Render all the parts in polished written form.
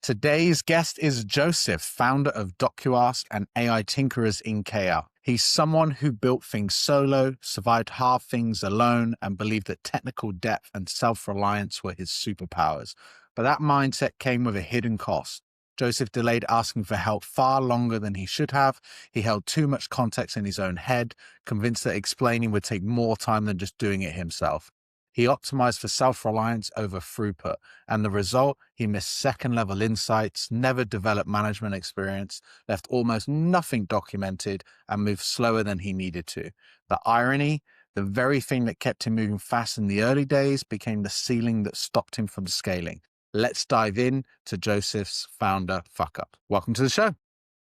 Today's guest is Joseph, founder of DocuAsk and AI Tinkerers in KL. He's someone who built things solo, survived hard things alone, and believed that technical depth and self-reliance were his superpowers. But that mindset came with a hidden cost. Joseph delayed asking for help far longer than he should have. He held too much context in his own head, convinced that explaining would take more time than just doing it himself. He optimized for self-reliance over throughput, and the result, he missed second-level insights, never developed management experience, left almost nothing documented, and moved slower than he needed to. The irony, the very thing that kept him moving fast in the early days became the ceiling that stopped him from scaling. Let's dive in to Joseph's founder fuck-up. Welcome to the show.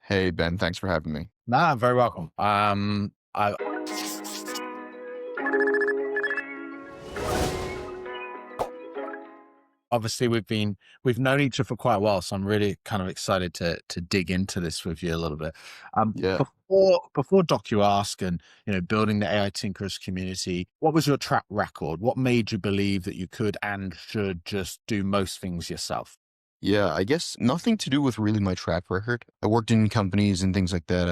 Hey, Ben, thanks for having me. Nah, very welcome. Obviously we've known each other for quite a while, so I'm really kind of excited to dig into this with you a little bit. Yeah. Before DocuAsk and building the AI Tinkerers community, what was your track record? What made you believe that you could and should just do most things yourself? Yeah, I guess nothing to do with really my track record. I worked in companies and things like that.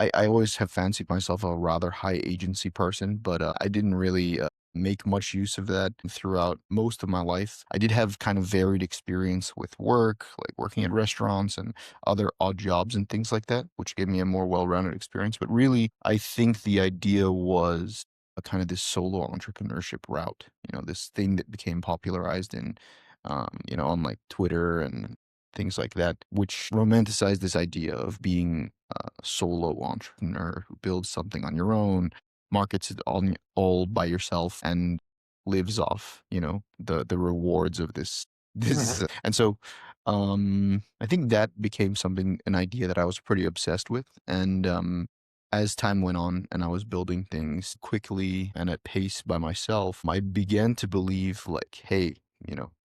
I always have fancied myself a rather high agency person, but I didn't really make much use of that throughout most of my life. I did have kind of varied experience with work, like working at restaurants and other odd jobs and things like that, which gave me a more well-rounded experience. But really, I think the idea was a kind of this solo entrepreneurship route, this thing that became popularized in on like Twitter and things like that, which romanticized this idea of being a solo entrepreneur who builds something on your own, markets it all by yourself, and lives off, the rewards of this. And so, I think that became an idea that I was pretty obsessed with. And, as time went on and I was building things quickly and at pace by myself, I began to believe like, hey,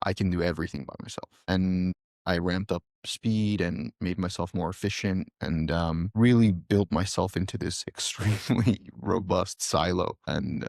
I can do everything by myself. And I ramped up speed and made myself more efficient and really built myself into this extremely robust silo. And,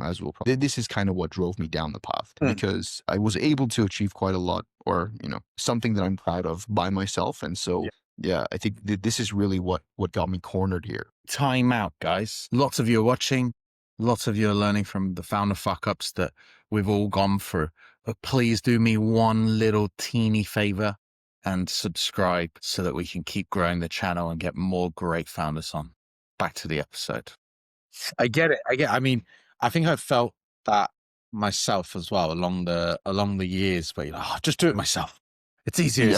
as we'll probably, this is kind of what drove me down the path because I was able to achieve quite a lot or, something that I'm proud of by myself. And so, yeah, I think this is really what got me cornered here. Time out, guys. Lots of you are watching. Lots of you are learning from the founder fuck-ups that we've all gone through. But please do me one little teeny favor and subscribe so that we can keep growing the channel and get more great founders on. Back to the episode. I get it. I mean, I think I felt that myself as well along the years, but just do it myself. It's easier. Yeah,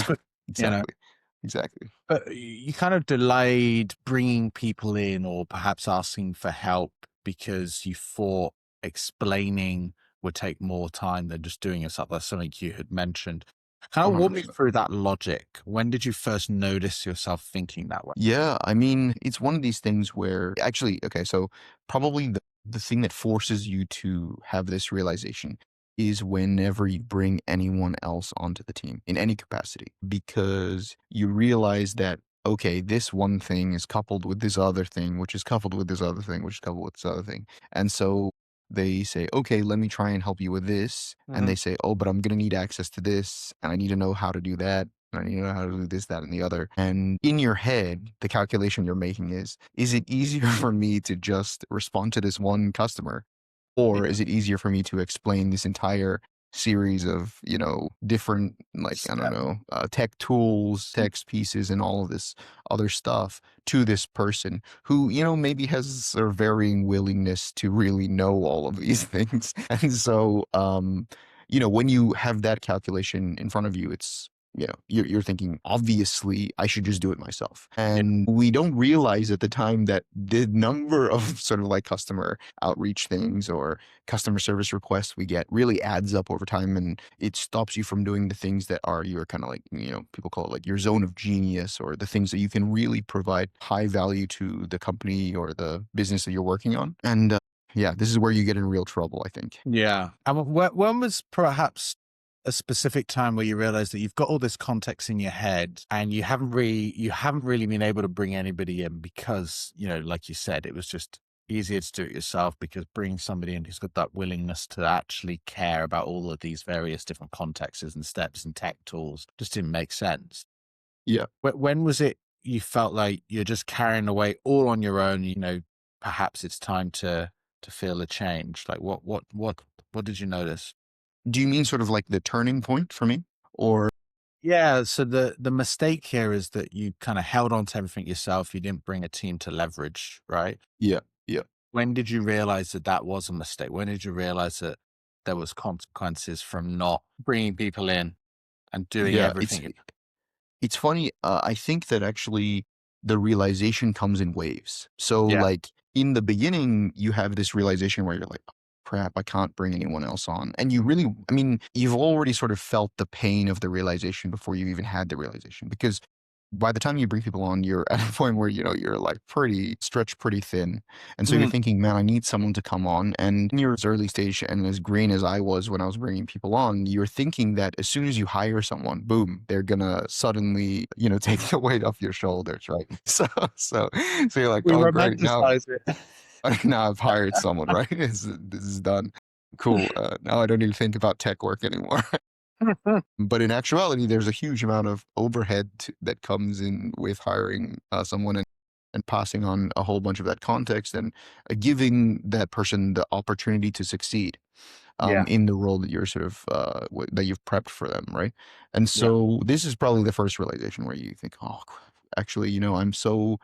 it's quick, exactly. But you kind of delayed bringing people in or perhaps asking for help because you thought explaining would take more time than just doing yourself. That's something you had mentioned. Kind of walk me 100%. through that logic. When did you first notice yourself thinking that way? Yeah, I mean, it's one of these things where actually, okay, so probably the thing that forces you to have this realization is whenever you bring anyone else onto the team in any capacity, because you realize that, okay, this one thing is coupled with this other thing, which is coupled with this other thing, which is coupled with this other thing. And so they say, okay, let me try and help you with this. And they say, oh, but I'm going to need access to this. And I need to know how to do that. And I need to know how to do this, that, and the other. And in your head, the calculation you're making is it easier for me to just respond to this one customer? Or is it easier for me to explain this entire series of, different, like, I don't know, tech tools, text pieces, and all of this other stuff to this person who, maybe has a varying willingness to really know all of these things. And so, when you have that calculation in front of you, it's, you're thinking, obviously, I should just do it myself. And we don't realize at the time that the number of sort of like customer outreach things or customer service requests we get really adds up over time. And it stops you from doing the things that are your kind of like, people call it like your zone of genius or the things that you can really provide high value to the company or the business that you're working on. And yeah, this is where you get in real trouble, I think. Yeah. And when was perhaps a specific time where you realize that you've got all this context in your head and you haven't really been able to bring anybody in because, like you said, it was just easier to do it yourself because bringing somebody in who's got that willingness to actually care about all of these various different contexts and steps and tech tools just didn't make sense. Yeah. When was it you felt like you're just carrying away all on your own? Perhaps it's time to feel a change. Like what did you notice? Do you mean sort of like the turning point for me? Or Yeah, so the mistake here is that you kind of held on to everything yourself. You didn't bring a team to leverage, right? yeah, yeah. When did you realize that that was a mistake? When did you realize that there was consequences from not bringing people in and doing Yeah, it's everything? It's funny, I think that actually the realization comes in waves. So, Yeah. like, in the beginning, you have this realization where you're like, "Oh, crap, I can't bring anyone else on." And you really, I mean, you've already sort of felt the pain of the realization before you even had the realization. Because by the time you bring people on, you're at a point where, you're like pretty stretched pretty thin. And so you're Mm, thinking, man, I need someone to come on. And in your early stage and as green as I was when I was bringing people on, you're thinking that as soon as you hire someone, boom, they're gonna suddenly, take the weight off your shoulders, right? So you're like, we oh, great. Now, romanticize it. now I've hired someone, right? This is done. Cool. Now I don't need to think about tech work anymore. But in actuality, there's a huge amount of overhead that comes in with hiring someone and passing on a whole bunch of that context and giving that person the opportunity to succeed Yeah, in the role that you're sort of that you've prepped for them, right? And yeah, so this is probably the first realization where you think, oh, actually, I'm so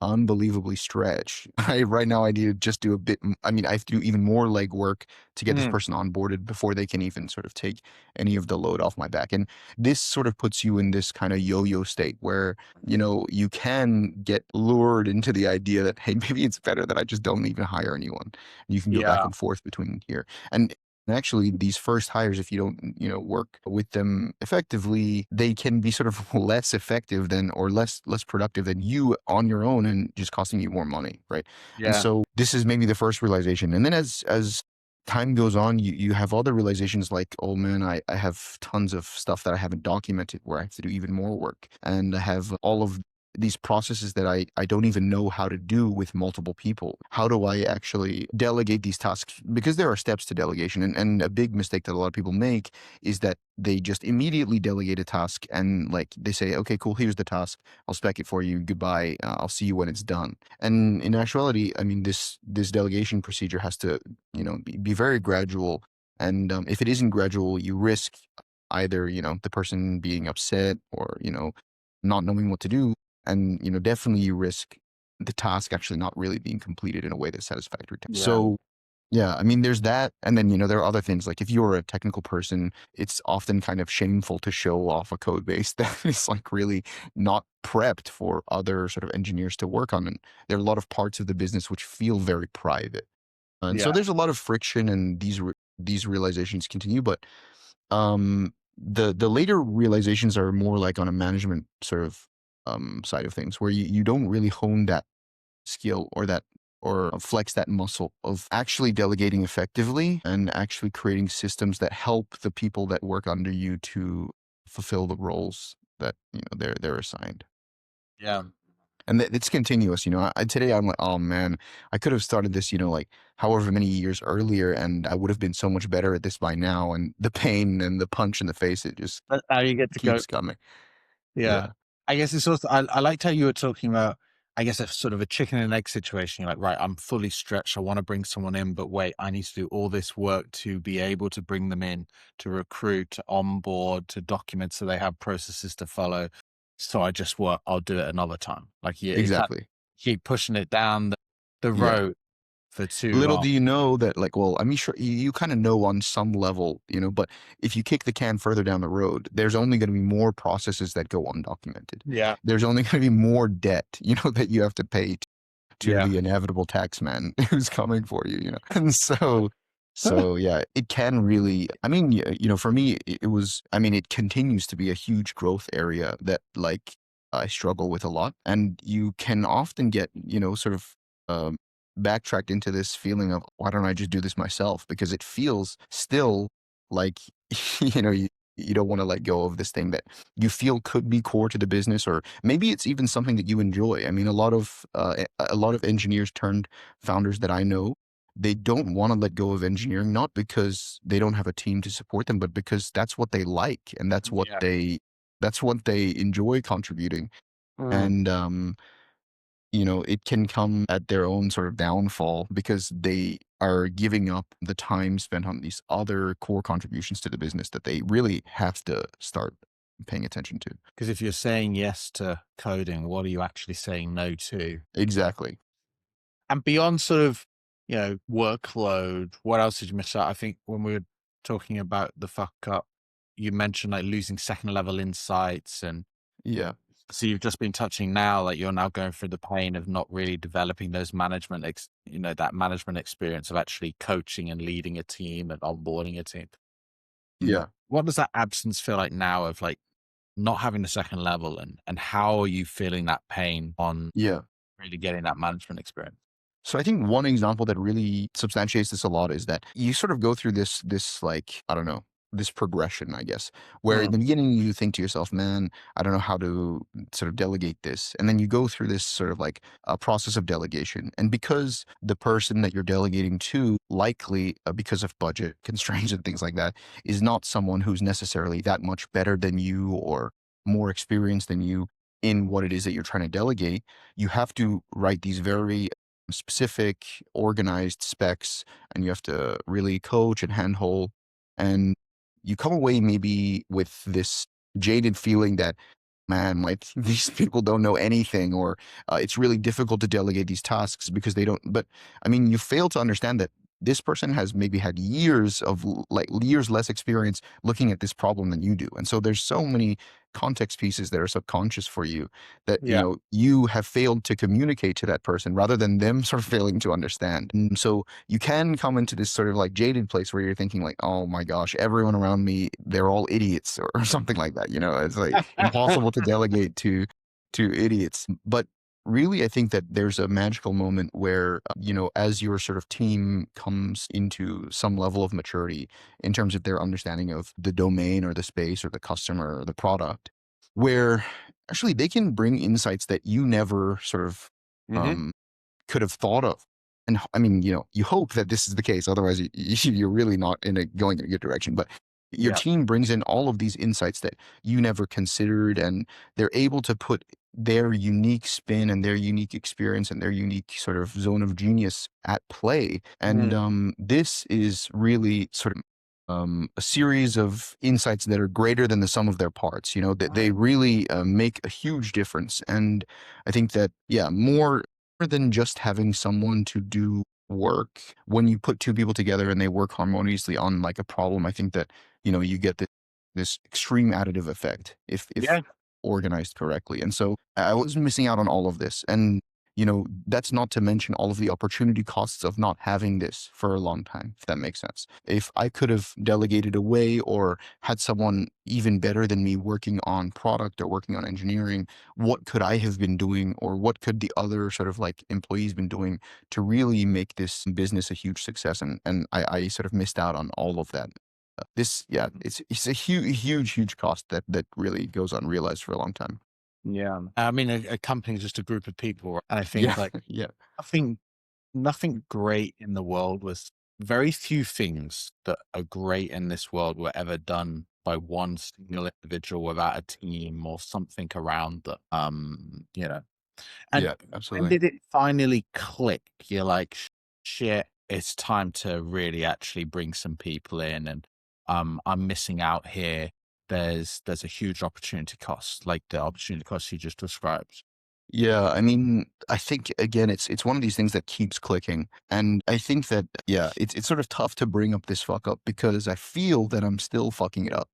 unbelievably stretched. Right now I need to just do a bit. I mean, I have to do even more legwork to get this mm, person onboarded before they can even sort of take any of the load off my back. And this sort of puts you in this kind of yo-yo state where, you can get lured into the idea that, hey, maybe it's better that I just don't even hire anyone. You can go back yeah, and forth between here. And actually, these first hires, if you don't, work with them effectively, they can be sort of less effective than, or less productive than you on your own, and just costing you more money, right? And yeah, so this is maybe the first realization. And then as time goes on, you have other realizations like, oh man, I have tons of stuff that I haven't documented where I have to do even more work, and I have all of these processes that I don't even know how to do with multiple people. How do I actually delegate these tasks? Because there are steps to delegation. And a big mistake that a lot of people make is that they just immediately delegate a task and like they say, okay, cool, here's the task. I'll spec it for you. Goodbye. I'll see you when it's done. And in actuality, I mean, this delegation procedure has to, be very gradual. And if it isn't gradual, you risk either, the person being upset or, not knowing what to do, and definitely you risk the task actually not really being completed in a way that's satisfactory to. yeah, So yeah, I mean, there's that, and then there are other things like if you're a technical person, it's often kind of shameful to show off a code base that is like really not prepped for other sort of engineers to work on, and there are a lot of parts of the business which feel very private, and so yeah, there's a lot of friction, and these realizations continue. But the later realizations are more like on a management sort of side of things, where you don't really hone that skill or that or flex that muscle of actually delegating effectively and actually creating systems that help the people that work under you to fulfill the roles that they're assigned. yeah. And it's continuous. Today I'm like, oh man, I could have started this, like however many years earlier, and I would have been so much better at this by now. And the pain and the punch in the face, it just That's how you get to go. keeps coming. Yeah. Yeah, I guess it's also, I liked how you were talking about, I guess, a sort of a chicken and egg situation. You're like, right, I'm fully stretched. I want to bring someone in, but wait, I need to do all this work to be able to bring them in, to recruit, to onboard, to document so they have processes to follow. So I'll do it another time. Like you can't exactly. keep pushing it down the Yeah. road for too Little long. do you know that, like, well, I mean, sure, you kind of know on some level, but if you kick the can further down the road, there's only going to be more processes that go undocumented. Yeah. There's only going to be more debt, that you have to pay to Yeah. the inevitable tax man who's coming for you. And so yeah, it can really, I mean, for me, it was, I mean, it continues to be a huge growth area that like I struggle with a lot. And you can often get, sort of, um, backtracked into this feeling of why don't I just do this myself? Because it feels still like, you know, You don't want to let go of this thing that you feel could be core to the business, or maybe it's even something that you enjoy. I mean, a lot of engineers turned founders that I know, they don't want to let go of engineering, not because they don't have a team to support them, but because that's what they like, and Yeah. that's what they enjoy contributing. Mm. And it can come at their own sort of downfall because they are giving up the time spent on these other core contributions to the business that they really have to start paying attention to. Because if you're saying yes to coding, what are you actually saying no to? Exactly. And beyond sort of, workload, what else did you miss out? I think when we were talking about the fuck up, you mentioned like losing second level insights. And Yeah. so you've just been touching now, like you're now going through the pain of not really developing those that management experience of actually coaching and leading a team and onboarding a team. Yeah. What does that absence feel like now of like not having the second level, and how are you feeling that pain on Yeah. really getting that management experience? So I think one example that really substantiates this a lot is that you sort of go through this like, I don't know, this progression, I guess, where in Mm. the beginning you think to yourself, man, I don't know how to sort of delegate this. And then you go through this sort of like a process of delegation. And because the person that you're delegating to, likely because of budget constraints and things like that, is not someone who's necessarily that much better than you or more experienced than you in what it is that you're trying to delegate, you have to write these very specific, organized specs, and you have to really coach and handhold. And you come away maybe with this jaded feeling that, man, like these people don't know anything, or it's really difficult to delegate these tasks because they don't. But I mean, you fail to understand that this person has maybe had years of like years less experience looking at this problem than you do. And so there's so many context pieces that are subconscious for you that, Yeah. you have failed to communicate to that person rather than them sort of failing to understand. And so you can come into this sort of like jaded place where you're thinking like, oh my gosh, everyone around me, they're all idiots, or something like that. It's like impossible to delegate to idiots. But really, I think that there's a magical moment where, as your sort of team comes into some level of maturity in terms of their understanding of the domain or the space or the customer or the product, where actually they can bring insights that you never sort of Hmm. um, could have thought of. And I mean, you hope that this is the case. Otherwise, you're really not going in a good direction. But your Yeah. team brings in all of these insights that you never considered, and they're able to put their unique spin and their unique experience and their unique sort of zone of genius at play. And Mm. this is really sort of a series of insights that are greater than the sum of their parts. That they really make a huge difference. And I think that, yeah, more than just having someone to do work, when you put two people together and they work harmoniously on like a problem, I think that, you get this extreme additive effect if Yeah. organized correctly. And so I was missing out on all of this. And that's not to mention all of the opportunity costs of not having this for a long time, if that makes sense. If I could have delegated away or had someone even better than me working on product or working on engineering, what could I have been doing, or what could the other sort of like employees been doing to really make this business a huge success? And I sort of missed out on all of that. Yeah, it's a huge cost that really goes unrealized for a long time. Yeah. I mean, a company is just a group of people. And I Yeah, think like yeah, nothing, nothing great in the world was very few things that are great in this world were ever done by one single individual without a team or something around that. And yeah, when absolutely. did it finally click? You're like, shit, it's time to really actually bring some people in, and I'm missing out here. There's a huge opportunity cost, like the opportunity cost you just described. Yeah, I mean, I think again, it's one of these things that keeps clicking, and I think that, yeah, it's sort of tough to bring up this fuck up because I feel that I'm still fucking it up,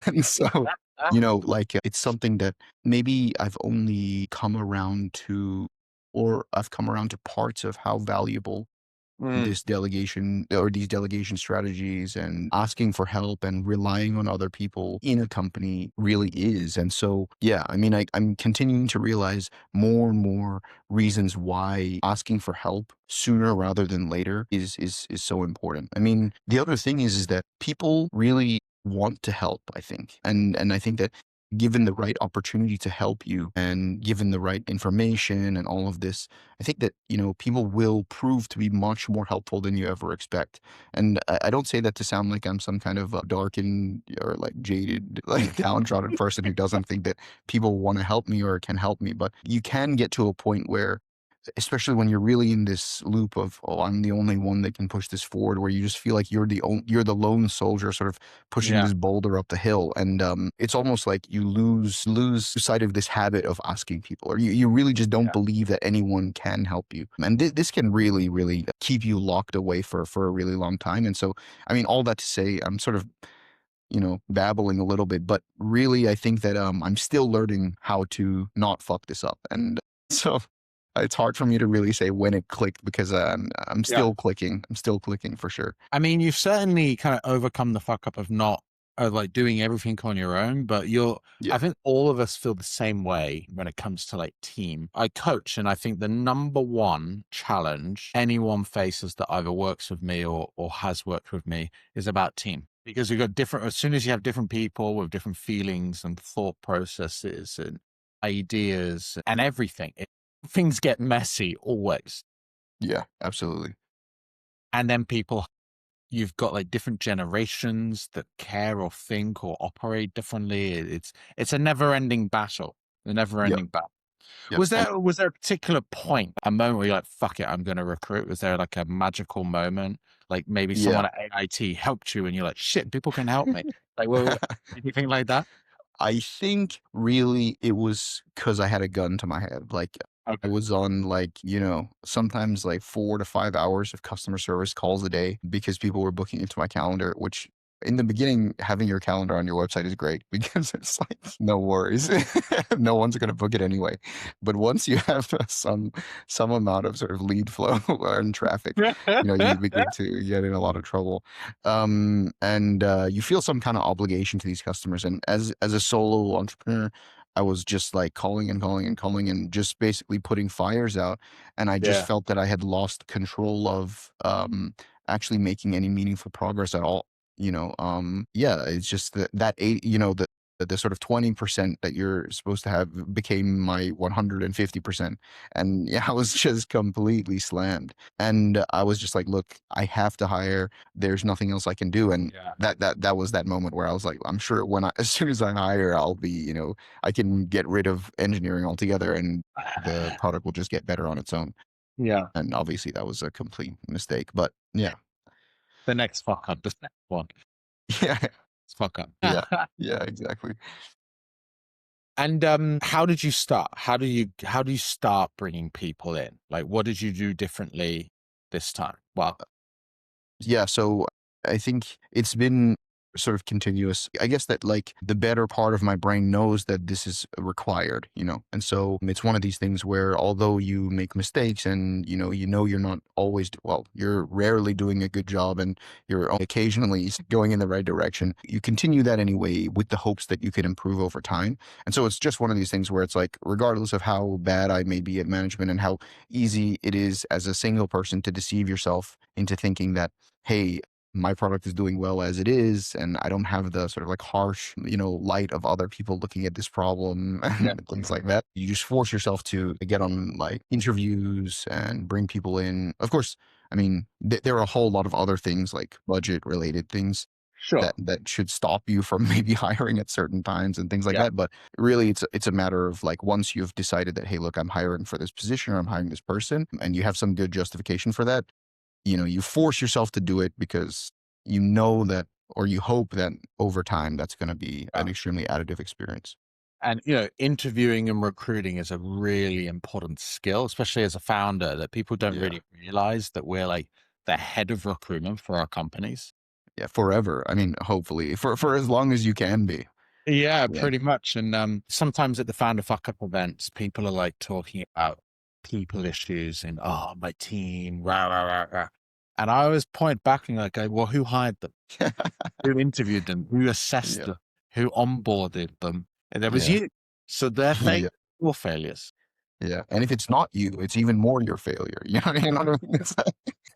and so like it's something that maybe I've only come around to, or I've come around to parts of how valuable Mm. this delegation or these delegation strategies and asking for help and relying on other people in a company really is. And so, yeah, I mean, I'm continuing to realize more and more reasons why asking for help sooner rather than later is so important. I mean, the other thing is that people really want to help, I think. And I think that given the right opportunity to help you and given the right information and all of this, I think that, people will prove to be much more helpful than you ever expect. And I don't say that to sound like I'm some kind of darkened or like jaded, like downtrodden person who doesn't think that people want to help me or can help me. But you can get to a point where, especially when you're really in this loop of, oh, I'm the only one that can push this forward, where you just feel like you're the lone soldier sort of pushing Yeah. this boulder up the hill. And it's almost like you lose sight of this habit of asking people, or you really just don't Yeah. believe that anyone can help you. And this can really, really keep you locked away for a really long time. And so, I mean, all that to say, I'm sort of, babbling a little bit, but really I think that I'm still learning how to not fuck this up. And so it's hard for me to really say when it clicked, because I'm Yeah. still clicking. I'm still clicking for sure. I mean, you've certainly kind of overcome the fuck up of not like doing everything on your own, but I Yeah. think all of us feel the same way when it comes to like team. I coach, and I think the number one challenge anyone faces that either works with me or has worked with me is about team. Because you've got different, as soon as you have different people with different feelings and thought processes and ideas and everything, things get messy always. Yeah, absolutely. And then you've got like different generations that care or think or operate differently. It's a never-ending battle. A Yep. never-ending battle. Yep. Was And there a particular point, a moment where you're like, fuck it, I'm gonna recruit? Was there like a magical moment? Like maybe yeah. someone at AIT helped you and you're like, shit, people can help me. Like, well, anything like that? I think really it was because I had a gun to my head. Like, I Okay. was on, like, sometimes like 4 to 5 hours of customer service calls a day because people were booking into my calendar, which in the beginning, having your calendar on your website is great because it's like, no worries. No one's going to book it anyway. But once you have some amount of sort of lead flow and traffic, you begin to get in a lot of trouble. And you feel some kind of obligation to these customers. And as a solo entrepreneur, I was just like calling and calling and calling and just basically putting fires out. And I just Yeah. felt that I had lost control of actually making any meaningful progress at all. Yeah, it's just that eight, the sort of 20% that you're supposed to have became my 150%. And yeah, I was just completely slammed. And I was just like, look, I have to hire. There's nothing else I can do. And Yeah. that was that moment where I was like, I'm sure as soon as I hire, I'll be, I can get rid of engineering altogether and the product will just get better on its own. Yeah. And obviously that was a complete mistake, but yeah. The next fuck up, the next one. Yeah. It's fuck up. Yeah. Yeah, exactly. And how did you start? How do you start bringing people in? Like, what did you do differently this time? Well, Yeah, so I think it's been sort of continuous. I guess that like the better part of my brain knows that this is required, And so it's one of these things where although you make mistakes and you're not always well, you're rarely doing a good job and you're occasionally going in the right direction. You continue that anyway with the hopes that you can improve over time. And so it's just one of these things where it's like regardless of how bad I may be at management and how easy it is as a single person to deceive yourself into thinking that, hey, my product is doing well as it is, and I don't have the sort of like harsh, light of other people looking at this problem yeah, and things like that. You just force yourself to get on like interviews and bring people in. Of course, I mean, there are a whole lot of other things like budget related things that sure, should stop you from maybe hiring at certain times and things like yeah, that. But really, it's a matter of like once you've decided that, hey, look, I'm hiring for this position or I'm hiring this person, and you have some good justification for that, you force yourself to do it because you know that, or you hope that over time that's going to be yeah. an extremely additive experience. And interviewing and recruiting is a really important skill, especially as a founder, that people don't Yeah. really realize that we're like the head of recruitment for our companies. Yeah. Forever. I mean, hopefully for as long as you can be. Yeah, Yeah. pretty much. And sometimes at the founder fuck up events, people are like talking about people issues and my team, rah rah rah rah. And I always point back and like, go, well, who hired them? Who interviewed them? Who assessed Yeah. them? Who onboarded them? And there was Yeah. you. So their Yeah. failures, your failures. Yeah. And if it's not you, it's even more your failure. You know what I mean?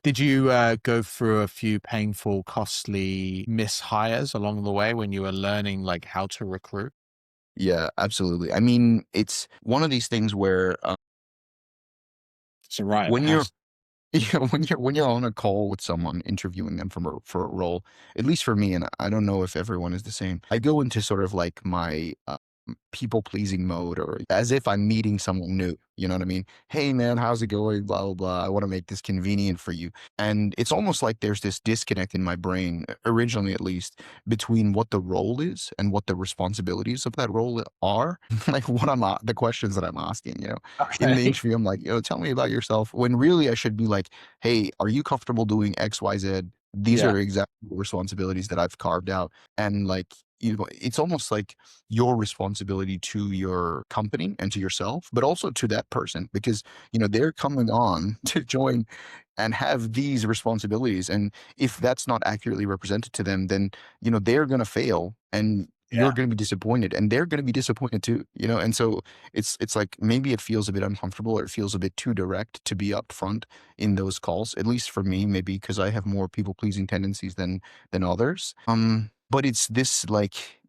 Did you go through a few painful, costly mishires along the way when you were learning like how to recruit? Yeah, absolutely. I mean, it's one of these things where It's a rite of when you're passage. yeah, when you're on a call with someone interviewing them for a role, at least for me, and I don't know if everyone is the same. I go into sort of like my people pleasing mode, or as if I'm meeting someone new. You know what I mean? Hey man, how's it going? Blah blah blah. I want to make this convenient for you, and it's almost like there's this disconnect in my brain, originally at least, between what the role is and what the responsibilities of that role are. Like the questions that I'm asking. In the Okay. interview, I'm like, tell me about yourself. When really I should be like, hey, are you comfortable doing X, Y, Z? These Yeah. are exactly the responsibilities that I've carved out. And like, it's almost like your responsibility to your company and to yourself, but also to that person, because, they're coming on to join and have these responsibilities. And if that's not accurately represented to them, then, they're going to fail and you're Yeah. going to be disappointed and they're going to be disappointed too, and so it's like maybe it feels a bit uncomfortable, or it feels a bit too direct to be upfront in those calls, at least for me, maybe because I have more people pleasing tendencies than others. But it's this like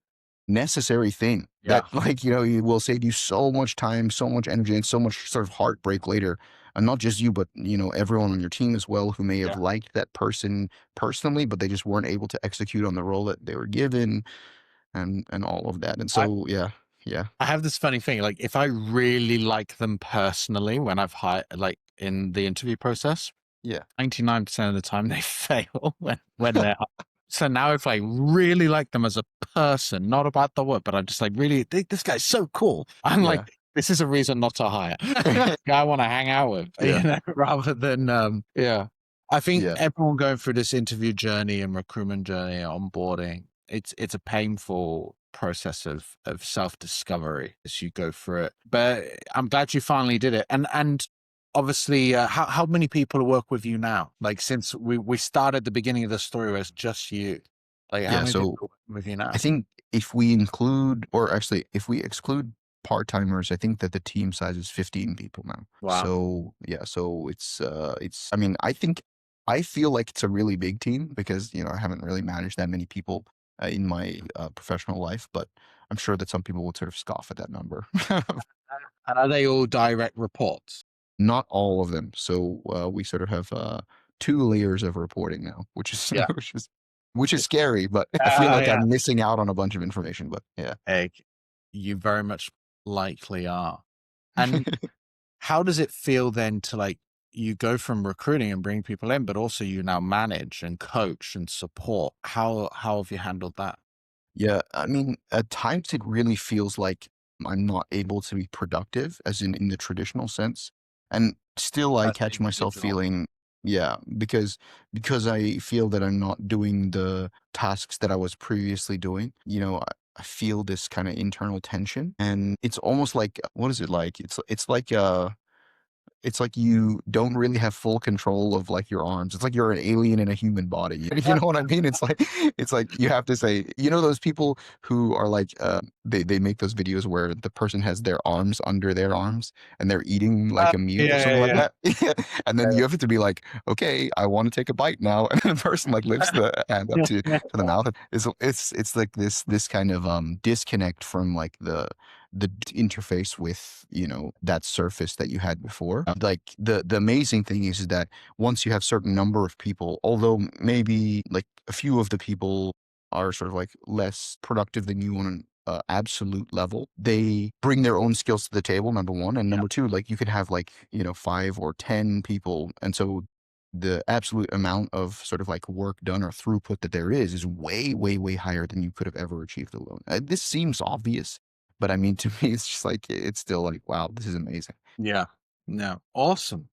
necessary thing that Yeah. like it will save you so much time, so much energy, and so much sort of heartbreak later. And not just you, but everyone on your team as well, who may have Yeah. liked that person personally, but they just weren't able to execute on the role that they were given, and all of that. And I, so yeah, I have this funny thing. Like if I really like them personally when I've hired like in the interview process, yeah, 99% of the time they fail when they're so now if I really like them as a person, not about the work, but I'm just like really this guy's so cool. I'm like, yeah. this is a reason not to hire. Guy I want to hang out with, Yeah, rather than yeah. I think yeah, everyone going through this interview journey and recruitment journey, onboarding, it's a painful process of self-discovery as you go through it. But I'm glad you finally did it. And obviously, how many people work with you now? Like since we started the beginning of the story where it's just you. Like how yeah. many So people work with you I now? think if we include, or actually, if we exclude part-timers, I think that the team size is 15 people now. Wow. So yeah, so I mean, I feel like it's a really big team because, I haven't really managed that many people in my professional life, but I'm sure that some people would sort of scoff at that number. And are they all direct reports? Not all of them. So we sort of have two layers of reporting now, which is Yeah. which is scary, but I feel like Yeah. I'm missing out on a bunch of information. But yeah. Egg. You very much likely are. And how does it feel then to like you go from recruiting and bring people in, but also you now manage and coach and support? How have you handled that Yeah, I mean, at times it really feels like I'm not able to be productive, as in the traditional sense. And still I as an catch myself individual? feeling, yeah, because I feel that I'm not doing the tasks that I was previously doing. I feel this kind of internal tension. And it's almost like, what is it like? It's like you don't really have full control of like your arms. It's like you're an alien in a human body. You know what I mean? It's like you have to say, those people who are like they make those videos where the person has their arms under their arms and they're eating like a meal or Yeah, something like yeah, that. And then you have to be like, okay, I want to take a bite now. And the person like lifts the hand up to yeah. the mouth. It's like this kind of disconnect from like the interface with that surface that you had before. Like the amazing thing is that once you have certain number of people, although maybe like a few of the people are sort of like less productive than you on an absolute level, they bring their own skills to the table, number one, and number two, like you could have like 5 or 10 people, and so the absolute amount of sort of like work done or throughput that there is way way way higher than you could have ever achieved alone. This seems obvious, but I mean, to me, it's just like it's still like, wow, this is amazing. Yeah. No. Awesome.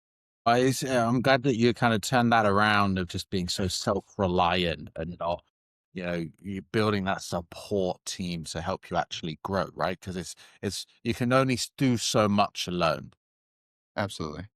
I'm glad that you kind of turned that around of just being so self-reliant and not, you building that support team to help you actually grow, right? Because you can only do so much alone. Absolutely.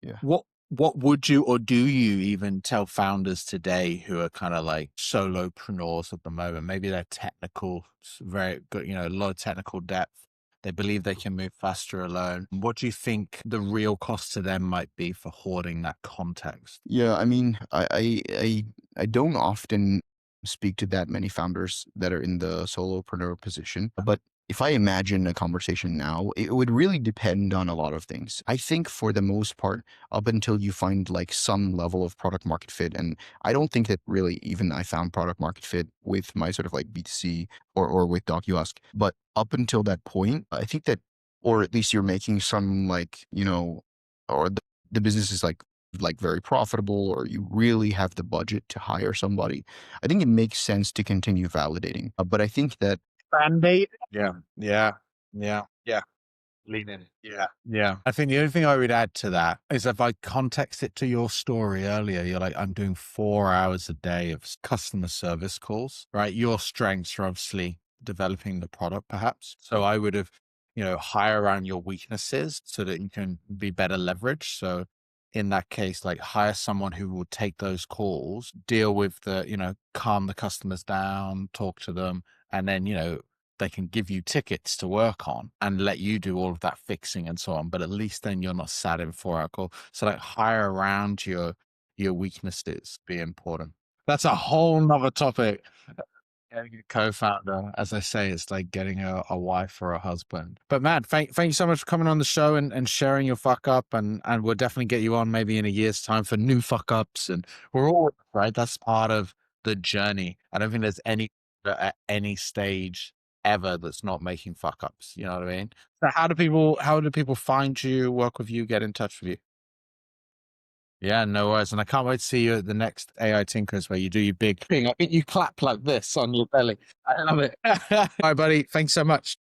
Yeah. What would you or do you even tell founders today who are kind of like solopreneurs at the moment? Maybe they're technical, very good, a lot of technical depth. They believe they can move faster alone. What do you think the real cost to them might be for hoarding that context? Yeah, I mean, I don't often speak to that many founders that are in the solopreneur position, but if I imagine a conversation now, it would really depend on a lot of things. I think for the most part, up until you find like some level of product market fit, and I don't think that really even I found product market fit with my sort of like B2C or with DocuAsk, but up until that point, I think that, or at least you're making some like, or the business is like very profitable, or you really have the budget to hire somebody, I think it makes sense to continue validating. But I think that Band-aid. Yeah. Yeah. Yeah. Yeah. Lean in. Yeah. Yeah. I think the only thing I would add to that is if I context it to your story earlier, you're like, I'm doing 4 hours a day of customer service calls, right? Your strengths are obviously developing the product, perhaps. So I would have, hire around your weaknesses so that you can be better leveraged. So in that case, like hire someone who will take those calls, deal with calm the customers down, talk to them, and then, they can give you tickets to work on and let you do all of that fixing and so on. But at least then you're not sat in 4 hour call. So like hire around your weaknesses be important. That's a whole nother topic. Getting a co-founder, as I say, it's like getting a wife or a husband. But man, thank you so much for coming on the show and sharing your fuck up, and we'll definitely get you on maybe in a year's time for new fuck ups. And we're all right. That's part of the journey. I don't think there's any at any stage ever that's not making fuck ups. You know what I mean? So how do people find you, work with you, get in touch with you? Yeah, no worries. And I can't wait to see you at the next AI Tinkers where you do your big thing. I think you clap like this on your belly. I love it. All right, buddy. Thanks so much.